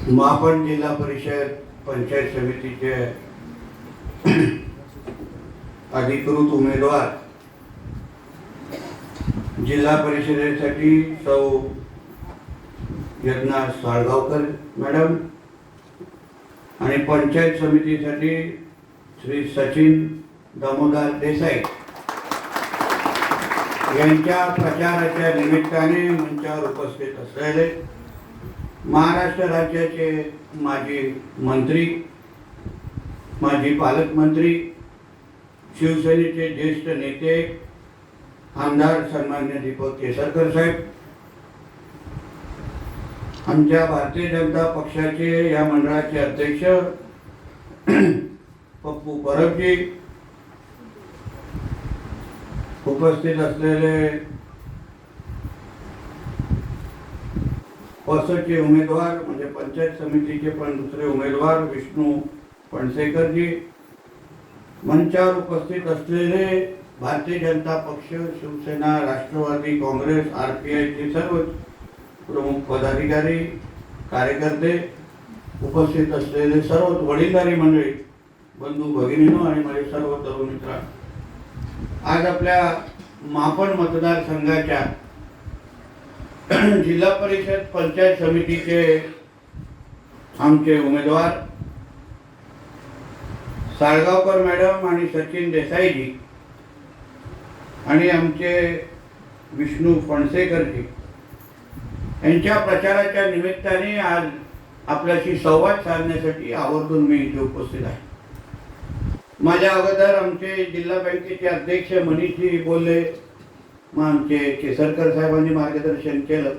महापौर जिल्हा परिषद पंचायत समितीचे अधिकृत उमेदवार जिल्हा परिषदेसाठी सौ यज्ञा साळगावकर मॅडम आणि पंचायत समितीसाठी श्री सचिन दामोदर देसाई यांच्या प्रचाराच्या निमित्ताने मंचावर उपस्थित असलेले महाराष्ट्र राज्याचे माजी मंत्री, माजी पालकमंत्री, शिवसेनेचे ज्येष्ठ नेते आमदार सन्माननीय दीपक केसरकर साहेब, आमच्या भारतीय जनता पक्षाचे या मंडळाचे अध्यक्ष पप्पू परबजी, उपस्थित असलेले पक्षाचे उमेदवार म्हणजे पंचायत समितीचे पण दुसरे उमेदवार विष्णू फणसेकरजी, मंचावर उपस्थित असलेले भारतीय जनता पक्ष, शिवसेना, राष्ट्रवादी काँग्रेस, RPIचे सर्व प्रमुख पदाधिकारी, कार्यकर्ते, उपस्थित असलेले सर्व वडीलधारी मंडळी, बंधू भगिनींनो आणि माझे सर्व तरुण मित्र, आज आपल्या महापौर मतदारसंघाच्या जिल्हा परिषद पंचायत समितीचे आमचे उमेदवार साळगावकर मॅडम आणि सचिन देसाईजी आणि आमचे विष्णू फणसेकरजी यांच्या प्रचाराच्या निमित्ताने आज आपल्याशी संवाद साधण्यासाठी आवर्जून मी इथे उपस्थित आहे. माझ्या अगोदर आमचे जिल्हा बँकेचे अध्यक्ष मनीषजी बोलले, मग आमचे केसरकर साहेबांनी मार्गदर्शन केलं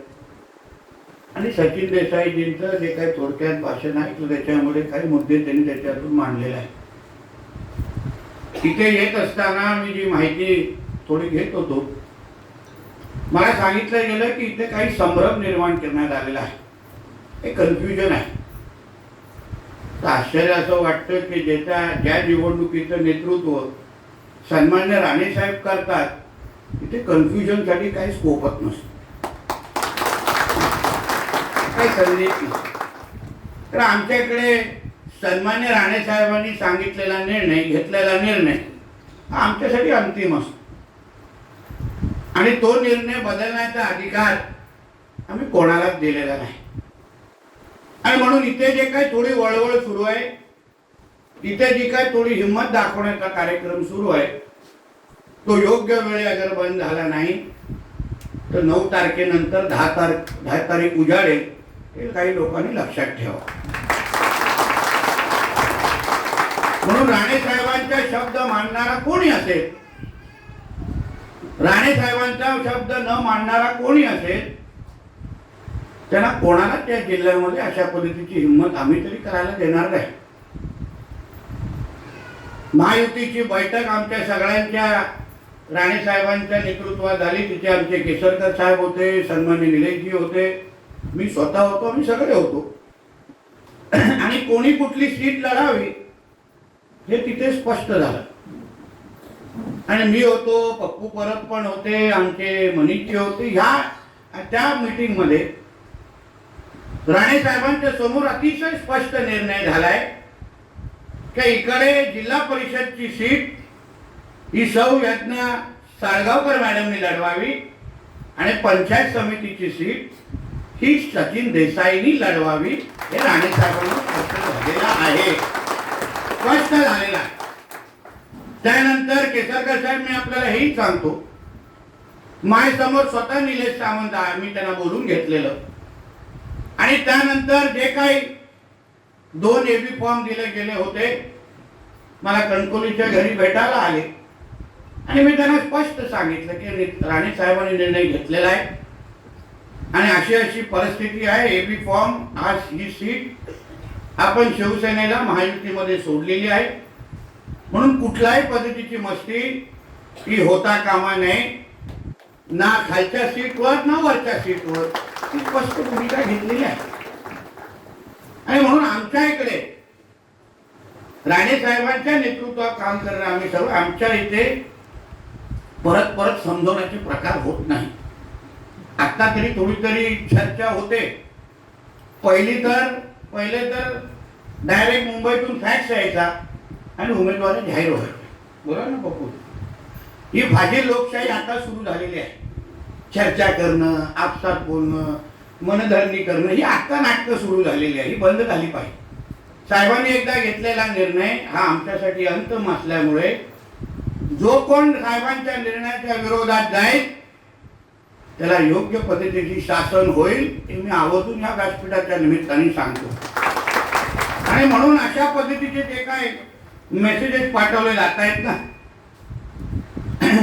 आणि सचिन देसाईजींचं जे काही थोडक्यात भाषण ऐकलं त्याच्यामुळे काही मुद्दे त्यांनी त्याच्यातून मांडलेले आहेत. इथे येत असताना मी जी माहिती थोडी घेत होतो, मला सांगितलं गेलं की इथे काही संभ्रम निर्माण करण्यात आलेला आहे, हे कन्फ्युजन आहे. तर आश्चर्य असं वाटतं की ज्या निवडणुकीचं नेतृत्व सन्मान्य राणे साहेब करतात तिथे कन्फ्युजन साठी काही स्कोपच नसतो, काही संदेश नसतो. तर आमच्याकडे सन्मान्य राणे साहेबांनी सांगितलेला निर्णय, घेतलेला निर्णय हा आमच्यासाठी अंतिम असतो आणि तो निर्णय बदलण्याचा अधिकार आम्ही कोणालाच दिलेला नाही. आणि म्हणून इथे जे काही थोडी वळवळ सुरू आहे, इथे जी काही थोडी हिंमत दाखवण्याचा कार्यक्रम सुरू आहे, तो योग्य वेळी अगर बंद झाला नाही तर 9 तारखेनंतर 10 तारीख उजाडेल हे काही लोकांनी लक्षात ठेवा. म्हणून राणे साहेबांचा शब्द मानणारा कोणी असेल, राणे साहेबांचा शब्द न मानणारा कोणी असेल, त्यांना कोणाला त्या जिल्ह्यामध्ये अशा पद्धतीची हिंमत आम्ही तरी करायला देणार नाही. महायुतीची बैठक आमच्या सगळ्यांच्या राणे साहेबांच्या नेतृत्वात झाली. तिथे आमचे केसरकर साहेब होते, सन्मान्य निलेशजी होते, मी स्वतः होतो, आम्ही सगळे होतो. आणि कोणी कुठली सीट लढावी हे तिथे स्पष्ट झालं. आणि मी होतो, पप्पू परब पण होते, आमचे मनीषजी होते. त्या मीटिंग मध्ये राणे साहेबांच्या समोर अतिशय स्पष्ट निर्णय झालाय की इकडे जिल्हा परिषदची सीट ही सौ यज्ञा साळगावकर मॅडमनी लढवावी आणि पंचायत समितीची सीट ही सचिन देसाईंनी लढवावी. हे राणे साहेबांना स्पष्ट झालेलं आहे, स्पष्ट झालेलं आहे. त्यानंतर केसरकर साहेब, मी आपल्याला हेही सांगतो, माझ्यासमोर स्वतः निलेश सावंत आहे, मी त्यांना बोलून घेतलेलं. आणि त्यानंतर जे काही 2 AB फॉर्म दिले गेले होते, मला कणकोलीच्या घरी भेटायला आले आणि मी त्यांना स्पष्ट सांगितलं की राणे साहेबांनी निर्णय घेतलेला आहे आणि अशी अशी परिस्थिती आहे. AB फॉर्म, आज ही सीट आपण शिवसेनेला महायुतीमध्ये सोडलेली आहे, म्हणून कुठल्याही पद्धतीची मस्ती ही होता कामा नये, ना खालच्या सीटवर ना वरच्या सीटवर. ती स्पष्ट भूमिका घेतलेली आहे. आणि म्हणून आमच्या इकडे राणे साहेबांच्या नेतृत्वात काम करणारे आम्ही सर्व, आमच्या इथे परत परत समजवण्याचे प्रकार होत नाही. आता तरी थोडी तरी चर्चा होते. पहिली तर पहिले तर डायरेक्ट मुंबईतून फॅक्स यायचा आणि उमेदवारी जाहीर व्हायचे. बरोबर ना पप्पू? ही फाजील लोकशाही आता सुरू झालेली आहे. चर्चा करणं, आपसात बोलणं, मनधरणी करणं ही आता नाटकं सुरू झालेली आहे. ही बंद झाली पाहिजे. साहेबांनी एकदा घेतलेला निर्णय हा आमच्यासाठी अंतम असल्यामुळे जो कोण साहेबांच्या निर्णयाच्या विरोधात जाईल त्याला योग्य पद्धतीची शासन होईल हे मी आवर्जून या व्यासपीठाच्या निमित्ताने सांगतो. आणि म्हणून अशा पद्धतीचे जे काय मेसेजेस पाठवले जात आहेत ना,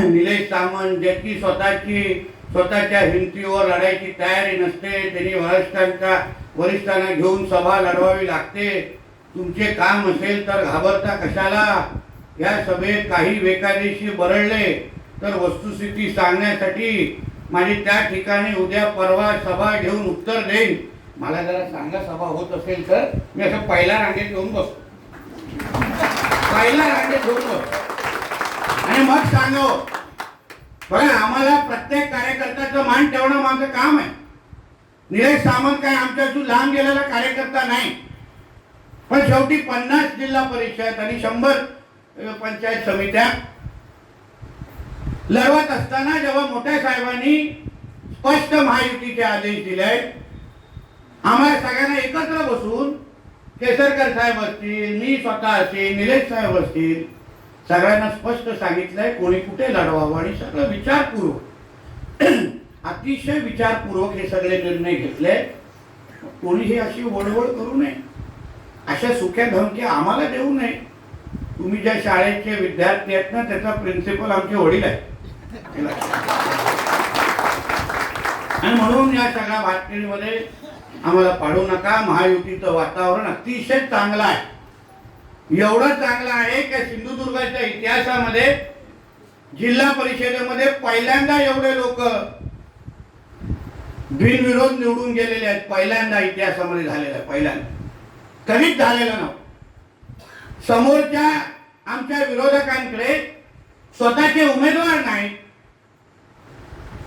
निलेश सामंत ज्याची स्वतःच्या हिमतीवर लढायची तयारी नसते, त्यांनी वरिष्ठांना घेऊन सभा लढवावी लागते, तुमचे काम असेल तर घाबरता कशाला, या सभेत काही बेकायदेशीर बरळले तर वस्तुस्थिती सांगण्यासाठी माझी त्या ठिकाणी उद्या परवा सभा घेऊन उत्तर देईन. मला जरा सांगा, सभा होत असेल तर मी असं पहिल्या रांगेत घेऊन बसतो, पहिल्या रांगेत घेऊन बसतो आणि मग सांगो. बघा, आम्हाला प्रत्येक कार्यकर्त्याचं मान ठेवणं माझं काम आहे. निलेश सामंत काय आमच्यातून लांब गेलेला कार्यकर्ता नाही, पण शेवटी 50 जिल्हा परिषद आणि 100 पंचायत समित्या लढवत असताना जेव्हा मोठ्या साहेबांनी स्पष्ट महायुतीचे आदेश दिले, आम्हाला सगळ्यांना एकत्र बसून केसरकर साहेब असतील, मी स्वतः असेल, निलेश साहेब असतील, सगळ्यांना स्पष्ट सांगितलंय कोणी कुठे लढवावं आणि सगळं विचारपूर्वक अतिशय विचारपूर्वक हे सगळे निर्णय घेतले. कोणीही अशी वळवळ करू नये, अशा सुख्या धमक्या आम्हाला देऊ नये. तुम्ही ज्या शाळेचे विद्यार्थी आहेत ना त्याचा प्रिन्सिपल आमचे वडील आहे आणि म्हणून या सगळ्या बातमीमध्ये आम्हाला पाडू नका. महायुतीचं वातावरण अतिशय चांगलं आहे. एवढं चांगलं आहे की सिंधुदुर्गाच्या इतिहासामध्ये जिल्हा परिषदेमध्ये पहिल्यांदा एवढे लोक बिनविरोध निवडून गेलेले आहेत. पहिल्यांदा इतिहासामध्ये झालेलं आहे, पहिल्यांदा, कधीच झालेलं नव्हतं. समोरच्या आमच्या विरोधकांकडे स्वतःचे उमेदवार नाही,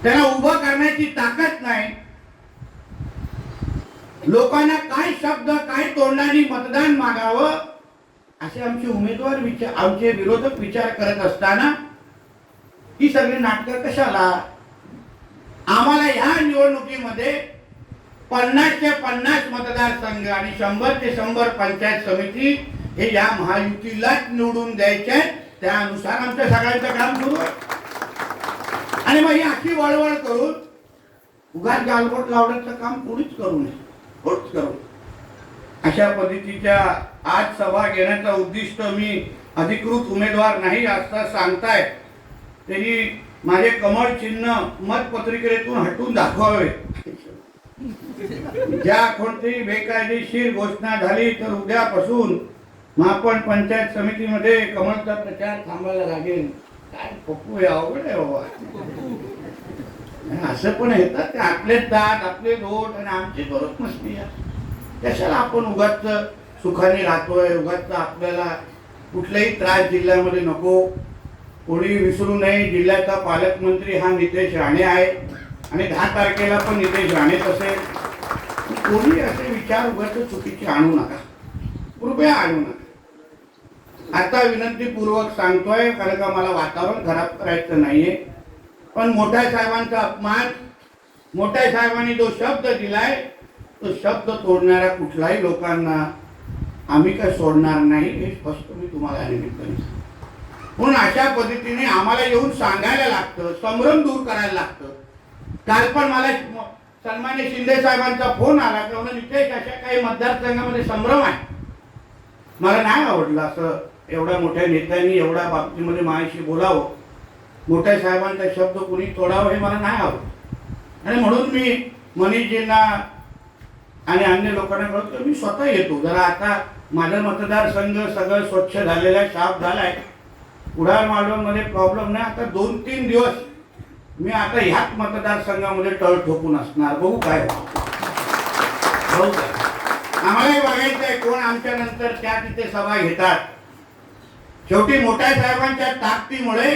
त्यांना उभं करण्याची ताकद नाही. लोकांना काय शब्द काय तोंडाने मतदान मागावं असे आमचे उमेदवार आमचे विरोधक विचार करत असताना ही सगळी नाटकं कशाला? आम्हाला ह्या निवडणुकीमध्ये 50 ते 50 मतदारसंघ आणि 100 ते 100 पंचायत समिती हे या महायुतीलाच निवडून द्यायचे. त्यानुसार आमच्या सगळ्यांचं काम सुरू आहे. आणि मग ही अशी वळवळ करून उगाच गालबोट लावण्याचं काम कोणीच करू नये, कोणीच करू. अशा पद्धतीच्या आज सभा घेण्याचा उद्दिष्ट मी अधिकृत उमेदवार नाही असं सांगताय त्यांनी माझे कमळ चिन्ह मतपत्रिकेतून हटवून दाखवावे. ज्या कोणतीही बेकायदेशीर घोषणा झाली तर उद्यापासून महापण पंचायत समितीमध्ये कमळचा प्रचार थांबायला लागेल. काय पप्पू अवघड आहे बाबा. असं पण येतात ते आपले दात आपले दोट आणि आमची बरोबर नसते. कशाला आपण उगाच सुखाने राहतोय, उगाच आपल्याला कुठलाही त्रास जिल्ह्यामध्ये नको. कोणी विसरू नये, जिल्ह्याचा पालकमंत्री हा नितेश राणे आहे आणि 10 तारखेला पण नितेश राणेच असेल. कोणी असे विचार उगाच चुकीचे आणू नका, कृपया आणू नका. आता विनंतीपूर्वक सांगतोय, कारण का मला वातावरण खराब करायचं नाहीये. पण मोठ्या साहेबांचा अपमान, मोठ्या साहेबांनी जो शब्द दिलाय तो शब्द तोडणाऱ्या कुठल्याही लोकांना आम्ही काय सोडणार नाही हे स्पष्ट मी तुम्हाला निमित्ताने सांगतो. म्हणून अशा पद्धतीने आम्हाला येऊन सांगायला लागतं, संभ्रम दूर करायला लागतं. काल पण मला सन्मान्य शिंदे साहेबांचा फोन आला की म्हणून नितेश अशा काही मतदारसंघामध्ये संभ्रम आहे. मला नाही आवडलं असं एवढ्या मोठ्या नेत्यांनी एवढ्या बाबतीमध्ये माझ्याशी बोलावं, मोठ्या साहेबांचा शब्द कुणी तोडावं हे मला नाही आवडत. आणि म्हणून मी मनीषजींना आणि अन्य लोकांना कळतो मी स्वतः येतो. जरा आता माझा मतदारसंघ सगळं स्वच्छ झालेला आहे, साफ झालाय. कुडाळ मालवणमध्ये प्रॉब्लेम नाही. आता 2-3 दिवस मी आता ह्याच मतदारसंघामध्ये तळ ठोकून असणार. बघू काय बघू काय. आम्हालाही बघायचं आहे कोण आमच्या नंतर त्या तिथे सभा घेतात. शेवटी मोठ्या साहेबांच्या ताकदीमुळे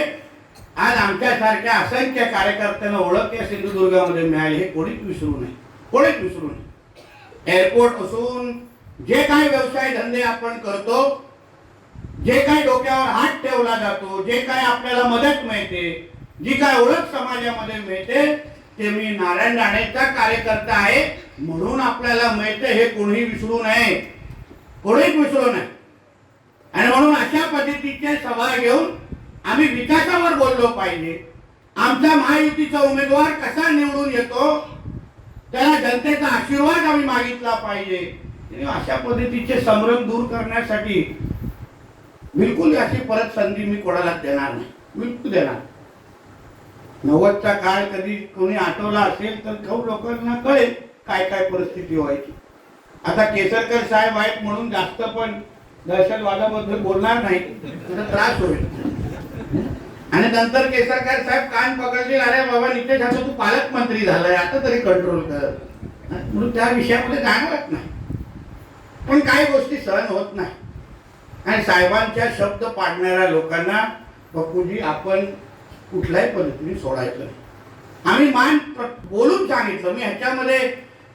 आज आमच्यासारख्या असंख्य कार्यकर्त्यांना ओळख या सिंधुदुर्गामध्ये मिळाली. हे कोणीच विसरू नये, कोणीच विसरू नये. एअरपोर्ट असून जे काय व्यवसाय धंदे आपण करतो, जे काय डोक्यावर हात ठेवला जातो, जे काय आपल्याला मदत मिळते, जी काय ओळख समाजामध्ये मिळते, ते मी नारायण राणेचा कार्यकर्ता आहे म्हणून आपल्याला मिळते हे कोणी विसरू नये, कोणीच विसरू नये. आणि म्हणून अशा पद्धतीचे सभा घेऊन आम्ही विकासावर बोललो पाहिजे. आमचा महायुतीचा उमेदवार कसा निवडून येतो त्याला जनतेचा आशीर्वाद आम्ही मागितला पाहिजे. अशा पद्धतीचे संभ्रम दूर करण्यासाठी बिलकुल अशी परत संधी मी कोणाला देणार नाही, बिलकुल देणार. 90चा काळ कधी कोणी आठवला असेल तर खूप लोकांना कळेल काय काय परिस्थिती व्हायची. आता केसरकर साहेब आहेत म्हणून जास्त पण दहशतवादाबद्दल बोलणार नाही, त्याचा त्रास होईल. आणि नंतर केसरकर साहेब कान पकडले, अरे बाबा नितेश आता तू पालकमंत्री झालाय, आता तरी कंट्रोल कर, म्हणून त्या विषयामध्ये जाणारच नाही. पण काही गोष्टी सहन होत नाही. आणि साहेबांच्या शब्द पाडणाऱ्या लोकांना बापूजी आपण कुठल्याही पद्धतीने सोडायचं नाही. आम्ही मान बोलून सांगितलं. मी ह्याच्यामध्ये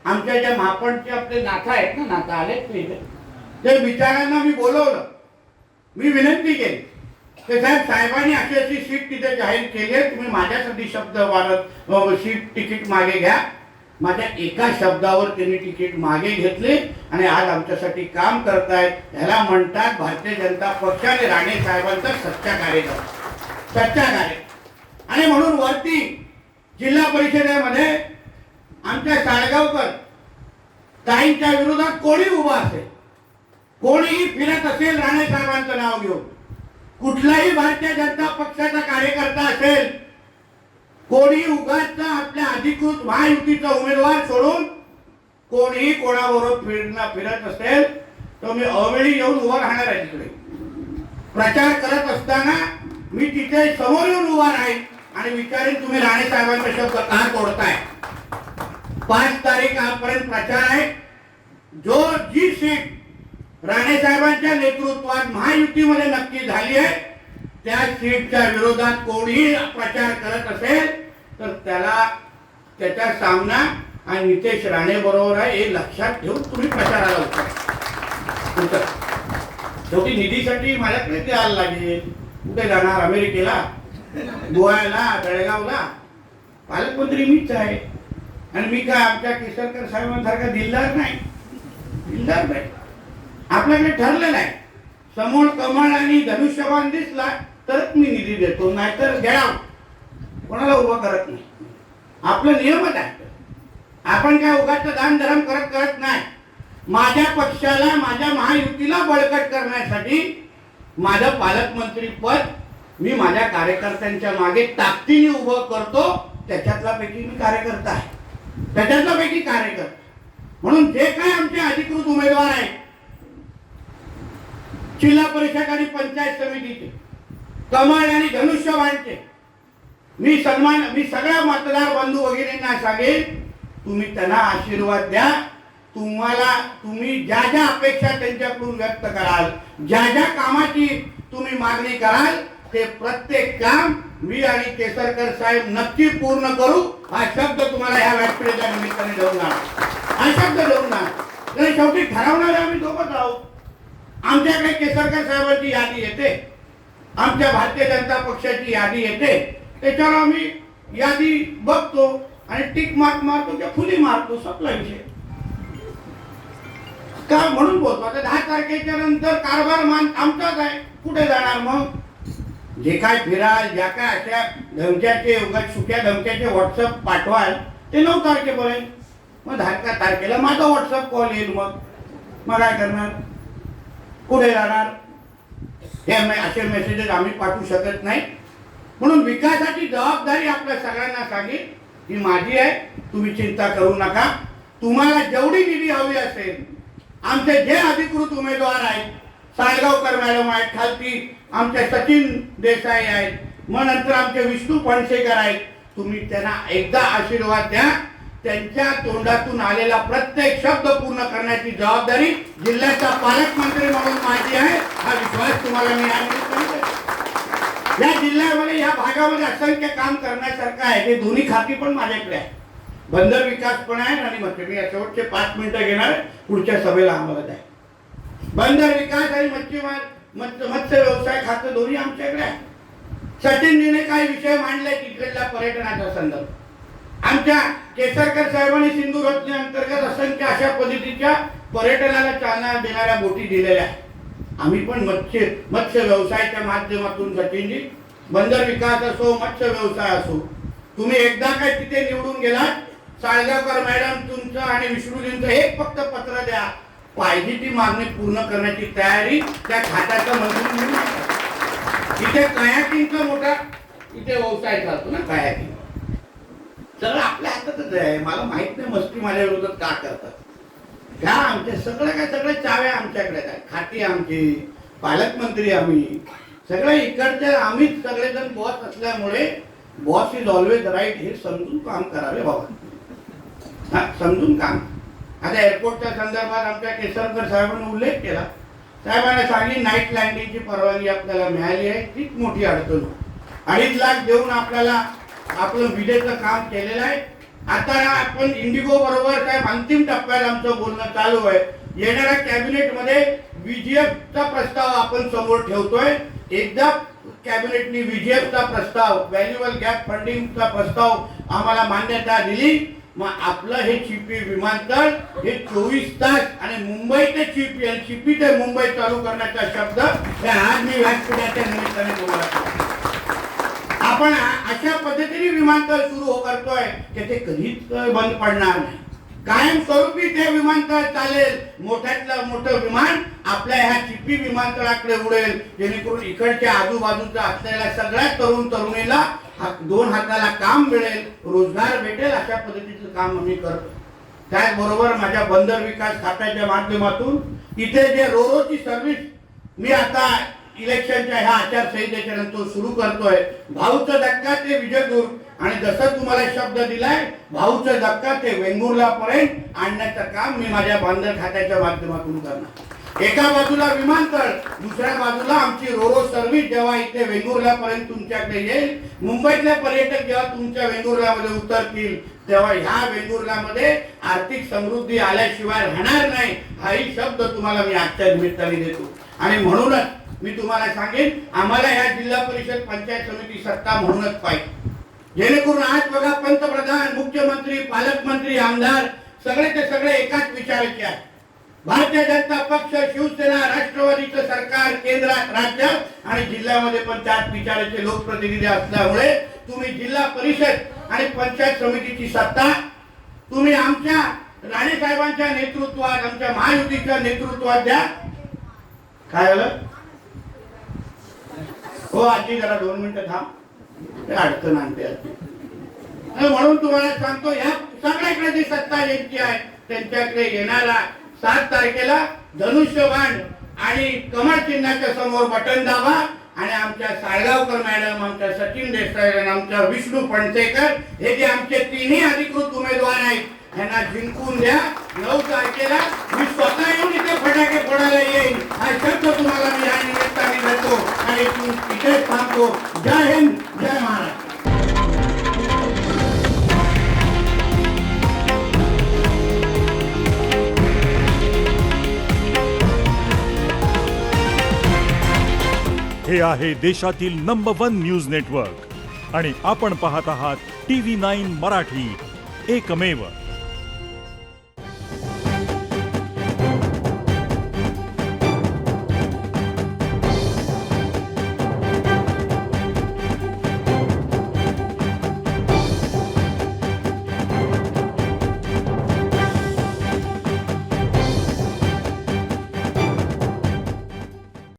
आमच्या ज्या महापणचे आपले नाथा आहेत ना, नाथा आलेत ते बिचाऱ्यांना मी बोलवलं, मी विनंती केली की साहेबांनी अशी अशी सीट तिथे जाहीर केली आहे, तुम्ही माझ्यासाठी शब्द मारत सीट तिकीट मागे घ्या. माझ्या एका शब्दावर त्यांनी तिकीट मागे घेतले आणि आज आमच्यासाठी काम करतायत. ह्याला म्हणतात भारतीय जनता पक्षाने राणे साहेबांचा सच्चा कार्यक्रम, सच्चा कार्य. आणि म्हणून वरती जिल्हा परिषदेमध्ये आमच्या साळगावकर ताईंच्या विरोधात कोणी उभा असेल, कोणीही फिरत असेल राणे साहेबांचं नाव घेऊन, कुठलाही भारतीय जनता पक्षाचा कार्यकर्ता असेल, कोणी उगाच आपल्या अधिकृत महायुतीचा उमेदवार सोडून कोणीही कोणाबरोबर फिरत असेल तर मी अवेळी येऊन उभा राहणार आहे. तिकडे प्रचार करत असताना मी तिथे समोर येऊन उभा राहील आणि विचारेन तुम्ही राणे साहेबांचा शब्द का तोडताय. 5 तारीख आजपर्यंत प्रचार आहे. जी सीट राणे साहेबांच्या नेतृत्वात महायुतीमध्ये नक्की झाली आहे त्या सीटच्या विरोधात कोणीही प्रचार करत असेल तर त्याचा सामना आणि नितेश राणे बरोबर आहे हे लक्षात ठेवून तुम्ही प्रचाराला उतरा. शेवटी निधीसाठी माझ्याकडे द्यायला लागेल. कुठे जाणार? अमेरिकेला, गोव्याला, बेळगावला? पालकमंत्री मीच आहे. आणि मी काय आमच्या केसरकर साहेबांसारखा दिलदार नाही, दिलदार नाही. आपल्याकडे ठरलेलं आहे, समोर कमळ आणि धनुष्यबाण दिसला तरच मी निधी देतो, नाहीतर गेला कोणाला उभा करत नाही. आपलं नियमच आहे. आपण काय उगाच दान धर्म करत नाही. माझ्या पक्षाला, माझ्या महायुतीला बळकट करण्यासाठी माझं पालकमंत्री पद मी माझ्या कार्यकर्त्यांच्या मागे ताकदीने उभं करतो. त्याच्यातला पैकी मी कार्यकर्ता आहे, त्याच्यातला पैकी कार्यकर्ता. म्हणून जे काही आमचे अधिकृत उमेदवार आहेत जिल्हा परिषद आणि पंचायत समितीचे, कमळ आणि धनुष्यबाणचे, मी सगळ्या मतदार बंधू वगैरेंना सांगेन तुम्ही त्यांना आशीर्वाद द्या. तुम्ही ज्या ज्या अपेक्षा त्यांच्याकडून व्यक्त कराल, ज्या ज्या कामाची तुम्ही मागणी कराल ते प्रत्येक काम मी आणि केसरकर साहेब नक्की पूर्ण करू. हा शब्द तुम्हाला ह्या व्यासपीठाच्या निमित्ताने देऊन जाणार, हा शब्द देऊन जाणार. शेवटी ठरवणारे आम्ही दोघंच आहोत. आमच्याकडे केसरकर साहेबांची यादी येते, आमच्या भारतीय जनता पक्षाची यादी येते, त्याच्यावर आम्ही यादी बघतो आणि टिक मार्क मारतो किंवा फुली मारतो, संपला विषय. का म्हणून बोलतो आता 10 तारखेच्या नंतर कारभार मान आमचाच आहे. कुठे जाणार मग? जे काय फिराल, ज्या काय अशा धमक्याचे उगाच सुक्या धमक्याचे व्हॉट्सअप पाठवाल ते 9 तारखेपर्यंत. मग 10 तारखेला माझा व्हॉट्सअप कॉल येईल. मग काय करणार? कुठे जाणार? हे असे मेसेजेस आम्ही पाठवू शकत नाही. म्हणून विकासाची जबाबदारी आपल्या सगळ्यांना सांगेल ही माझी आहे. तुम्ही चिंता करू नका. तुम्हाला जेवढी निधी हवी असेल, आमचे जे अधिकृत उमेदवार आहेत, साळगावकर मॅडम आहेत, खालती आमचे सचिन देसाई आहेत, मग नंतर आमचे विष्णू फणसेकर आहेत, तुम्ही त्यांना एकदा आशीर्वाद द्या. त्यांच्या तोंडातून आलेला प्रत्येक शब्द पूर्ण करण्याची जबाबदारी जिल्ह्याचा पालकमंत्री म्हणून माझी आहे. हा विश्वास तुम्हाला मी या जिल्ह्यामध्ये, या भागामध्ये असंख्य काम करण्यासारखं आहे. ते दोन्ही खाती पण माझ्याकडे आहे. बंदर विकास पण आहे आणि मग मी शेवटचे 5 मिनिटं घेणार, पुढच्या सभेला आम्हाला द्या. बंदर विकास आणि मत्स्य व्यवसाय खातं दोन्ही आमच्याकडे आहे. सचिनजीने काही विषय मांडले तिकडल्या पर्यटनाच्या संदर्भात. आमच्या केसरकर साहेबांनी सिंधू रत्न अंतर्गत असंख्य अशा पद्धतीच्या पर्यटनाला चालना देणाऱ्या बोटी दिलेल्या आहेत. आम्ही पण मत्स्य व्यवसायाच्या माध्यमातून सचिनजी, बंदर विकास असो मत्स्य व्यवसाय असो, तुम्ही एकदा काय तिथे निवडून गेलात, साळगावकर मॅडम तुमचं आणि विष्णूजींचं एक फक्त पत्र द्या, पाहिजे ती मागणी पूर्ण करण्याची तयारी त्या खात्याचा मंत्री म्हणून आहे. इथे कायाकिंगचा मोठा इथे व्यवसाय चालतो ना, कायाकिंग सगळं आपल्या हातातच आहे. मला माहित नाही मस्ती माझ्या विरोधात का करतात. त्या आमच्या सगळ्या चाव्या आमच्याकडे आहेत, खाती आमची, पालकमंत्री आम्ही, सगळे इकडचे आम्हीच सगळेजण बॉस असल्यामुळे बॉस इज ऑलवेज राईट हे समजून काम करावे बाबा. हा, समजून काम. आता एअरपोर्टच्या संदर्भात आमच्या केसरकर साहेबांनी उल्लेख केला. साहेबांना सांगितली नाईट लँडिंगची परवानगी आपल्याला मिळाली आहे, तीच मोठी अडचण. 2.5 लाख देऊन आपल्याला आपलं विजेचं काम केलेलं आहे. आता आपण इंडिगो बरोबर काय अंतिम टप्प्यात आमचं बोलणं चालू आहे. येणाऱ्या कॅबिनेटमध्ये व्हीजीएफचा प्रस्ताव आपण समोर ठेवतोय. एकदा कॅबिनेटने व्हीजीएफचा प्रस्ताव, व्हॅल्युएबल गॅप फंडिंगचा प्रस्ताव आम्हाला मान्यता दिली, मग आपलं हे चिपी विमानतळ हे 24 तास आणि मुंबई ते चिपी आणि चिपी ते मुंबई चालू करण्याचा शब्द हे आज मी व्यासपीठाच्या निमित्ताने बोलतो. आपण अशा पद्धतीने विमानतळ सुरू करतोय की ते कधीच बंद पडणार नाही. कायमस्वरूपी ते विमानतळ चालेल. मोठ्यातलं मोठं विमान आपल्या ह्या चिपी विमानतळाकडे उडेल, जेणेकरून इकडच्या आजूबाजूचा असलेल्या सगळ्या तरुण तरुणीला 2 हाताला काम मिळेल, रोजगार भेटेल. अशा पद्धतीचं काम आम्ही करतो. त्याचबरोबर माझ्या बंदर विकास खात्याच्या माध्यमातून इथे जे रोरोची सर्व्हिस मी आता इलेक्शनच्या ह्या आचारसंहितेच्या नंतर सुरू करतोय. भाऊचा धक्का ते विजयदुर्ग आणि जसं तुम्हाला शब्द दिलाय भाऊचा धक्का ते वेंगुर्ला पर्यंत आणण्याचं काम मी माझ्या बंदर खात्याच्या माध्यमातून करणार. एका बाजूला विमानतळ, दुसऱ्या बाजूला आमची रोरो सर्व्हिस जेव्हा इथे वेंगुर्ला पर्यंत तुमच्याकडे येईल, मुंबईतले पर्यटक जेव्हा तुमच्या वेंगुर्ल्यामध्ये उतरतील तेव्हा ह्या वेंगुर्ल्यामध्ये आर्थिक समृद्धी आल्याशिवाय राहणार नाही. हाही शब्द तुम्हाला मी आजच्या निमित्ताने देतो. आणि म्हणूनच मी तुम्हाला सांगेन, आम्हाला ह्या जिल्हा परिषद पंचायत समिती सत्ता म्हणूनच पाहिजे, जेणेकरून आज बघा पंतप्रधान, मुख्यमंत्री, पालकमंत्री, आमदार सगळेचे सगळे एकाच विचाराचे आहेत. भारतीय जनता पक्ष, शिवसेना, राष्ट्रवादीचं सरकार केंद्रात, राज्यात आणि जिल्ह्यामध्ये पण त्याच विचाराचे लोकप्रतिनिधी असल्यामुळे तुम्ही जिल्हा परिषद आणि पंचायत समितीची सत्ता तुम्ही आमच्या राणे साहेबांच्या नेतृत्वात, आमच्या महायुतीच्या नेतृत्वात द्या. काय झालं हो आजी, जरा 2 मिनिटं थांब, अडचण आणते आजी. म्हणून तुम्हाला सांगतो, या सगळ्याकडे जी सत्ता यांची आहे त्यांच्याकडे येणारा 7 तारखेला धनुष्यबाण आणि कमळ चिन्हाच्या समोर बटन दाबा आणि आमच्या साळगावकर मॅडम, आमच्या सचिन देसाई आणि आमच्या विष्णू फणसेकर हे जे आमचे 3ही अधिकृत उमेदवार आहेत यांना जिंकून द्या. 9 तारखेला मी स्वतः येऊन इथे फटाके फोडायला येईल हा शब्द तुम्हाला मी या निमित्ताने देतो आणि इथेच थांबतो. जय हिंद, जय महाराष्ट्र. हे आहे देशातील नंबर 1 न्यूज नेटवर्क आणि आपण पाहत आहात TV9 मराठी, एकमेव.